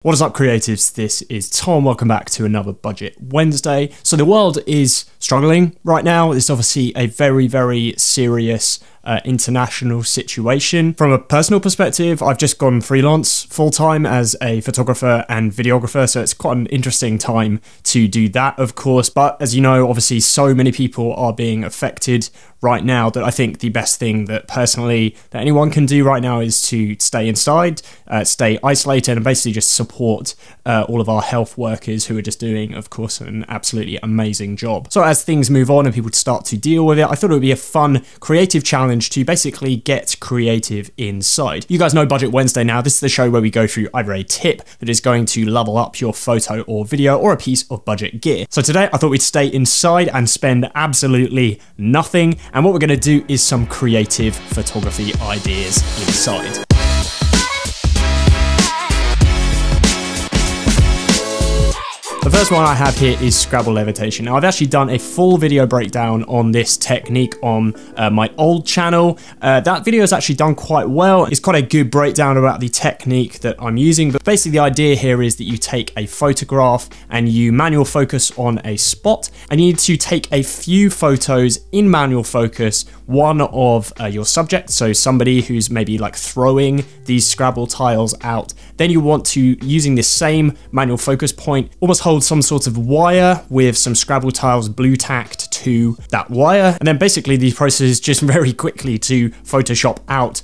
What is up, creatives? This is Tom. Welcome back to another Budget Wednesday. So the world is struggling right now. It's obviously a very, very serious international situation. From a personal perspective, I've just gone freelance full-time as a photographer and videographer, so it's quite an interesting time to do that, of course. But as you know, obviously so many people are being affected right now that I think the best thing that personally that anyone can do right now is to stay inside, stay isolated, and basically just support all of our health workers who are just doing, of course, an absolutely amazing job. So as things move on and people start to deal with it, I thought it would be a fun, creative challenge to basically get creative inside. You guys know Budget Wednesday now. This is the show where we go through either a tip that is going to level up your photo or video or a piece of budget gear. So today I thought we'd stay inside and spend absolutely nothing. And what we're going to do is some creative photography ideas inside. The first one I have here is Scrabble levitation. Now, I've actually done a full video breakdown on this technique on my old channel. That video is actually done quite well. It's quite a good breakdown about the technique that I'm using. But basically the idea here is that you take a photograph and you manual focus on a spot, and you need to take a few photos in manual focus, one of your subject, so somebody who's maybe like throwing these Scrabble tiles out. Then you want to, using this same manual focus point, almost hold some sort of wire with some Scrabble tiles blue tacked to that wire, and then basically the process is just very quickly to Photoshop out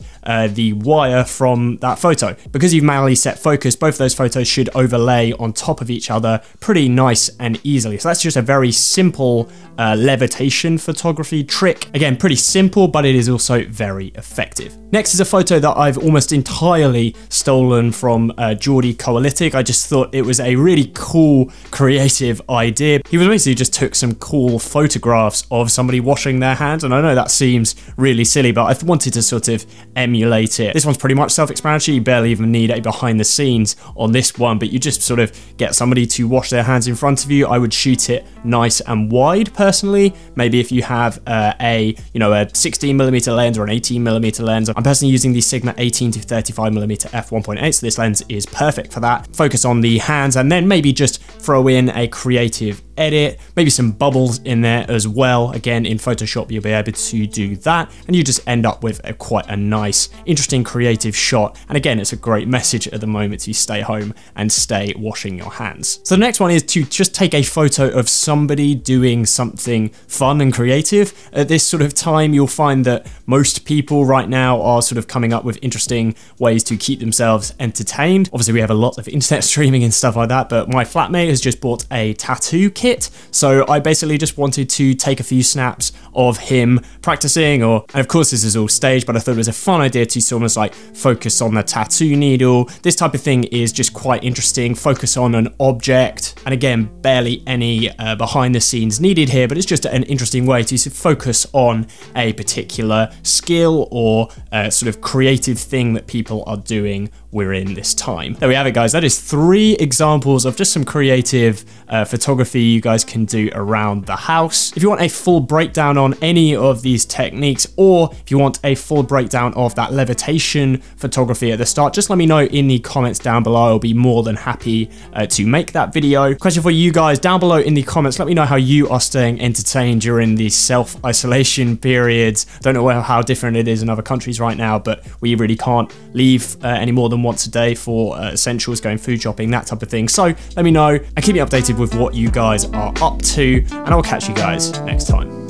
the wire from that photo. Because you've manually set focus, both of those photos should overlay on top of each other pretty nice and easily. So that's just a very simple levitation photography trick. Again, pretty simple, but it is also very effective. Next is a photo that I've almost entirely stolen from Geordie Coalitic. I just thought it was a really cool, creative idea. He was basically just took some cool photographs of somebody washing their hands, and I know that seems really silly, but I wanted to sort of emulate it. This one's pretty much self-explanatory. You barely even need a behind the scenes on this one, but you just sort of get somebody to wash their hands in front of you. I would shoot it nice and wide personally. Maybe if you have a 16mm lens or an 18mm lens. I'm personally using the Sigma 18 to 35mm f1.8, so this lens is perfect for that. Focus on the hands and then maybe just throw in a creative edit, maybe some bubbles in there as well. Again, in Photoshop you'll be able to do that, and you just end up with quite a nice, interesting, creative shot. And again, it's a great message at the moment to stay home and stay washing your hands. So the next one is to just take a photo of somebody doing something fun and creative. At this sort of time, you'll find that most people right now are sort of coming up with interesting ways to keep themselves entertained. Obviously, we have a lot of internet streaming and stuff like that, but my flatmate has just bought a tattoo kit. So I basically just wanted to take a few snaps of him practicing, and of course this is all staged, but I thought it was a fun idea to almost like focus on the tattoo needle. This type of thing is just quite interesting. Focus on an object, and again, barely any behind the scenes needed here, but it's just an interesting way to focus on a particular skill or sort of creative thing that people are doing in this time. There we have it, guys. That is 3 examples of just some creative photography you guys can do around the house. If you want a full breakdown on any of these techniques, or if you want a full breakdown of that levitation photography at the start, just let me know in the comments down below. I'll be more than happy to make that video. Question for you guys down below in the comments. Let me know how you are staying entertained during these self-isolation periods. Don't know how different it is in other countries right now, but we really can't leave any more than once a day for essentials, going food shopping, that type of thing. So let me know and keep me updated with what you guys are up to, and I'll catch you guys next time.